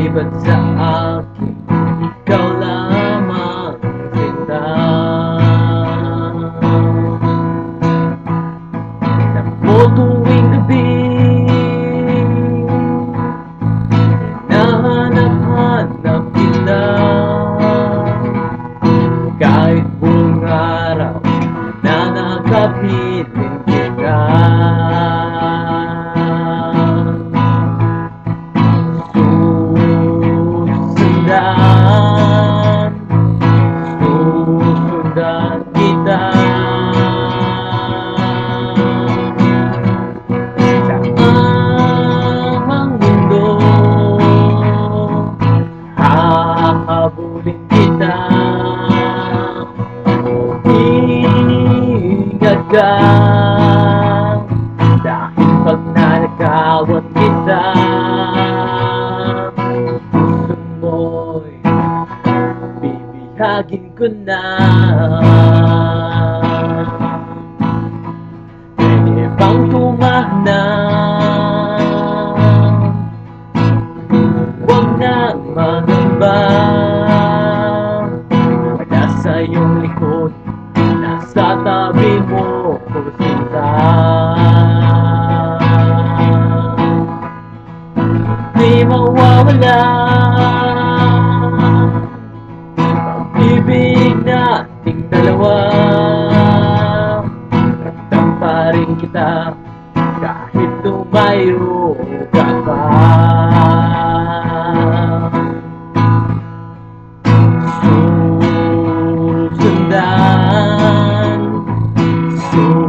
ba't sa akin ikaw lamang sinta? Alam mo tuwing gabi hinahanap-hanap kita, kahit buong araw nanakapitin kita. Susundan kita sa amang mundo, hahabulin kita. Ingat ka, dahil pag nanakawan kita, puso mo'y bibihagin ko na. Pwede bang tumahanap, huwag nang magamba. Wala sa iyong likod, nasa tabi mo ko sinta. Di mawawala pag-ibig nating dalawa. Ramdam pa rin kita kahit tumayo ka pa.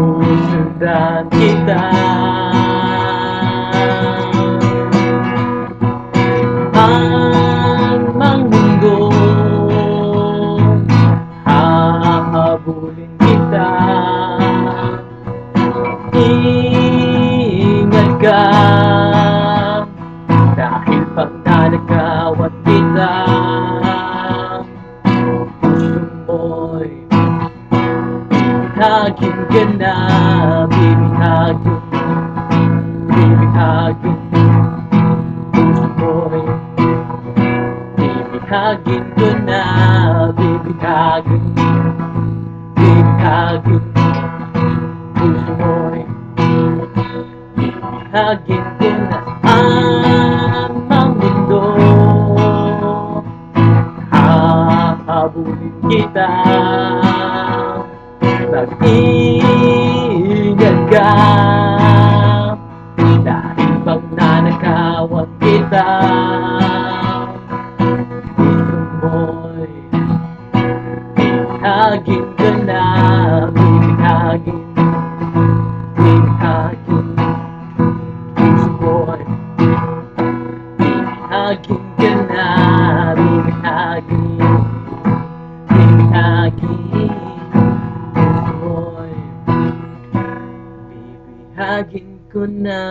Susundan kita. Ang mundo, hahabulin kita. Ingat ka, dahil pag nanakawan kita, puso mo'y bibihagin ka na. Bibihagin, bibihagin, puso mo'y bibihagin ko na. Bibihagin, bibihagin, puso mo'y bibihagin ko na. Amang mundo, hahabulin kita. Mag-ingat ka, dahil pag nanakawan kita, puso mo'y bibihagin ka na. Bibihagin, bibihagin, puso mo'y bibihagin ka na. Bibihagin, bibihagin, bibihagin ko na.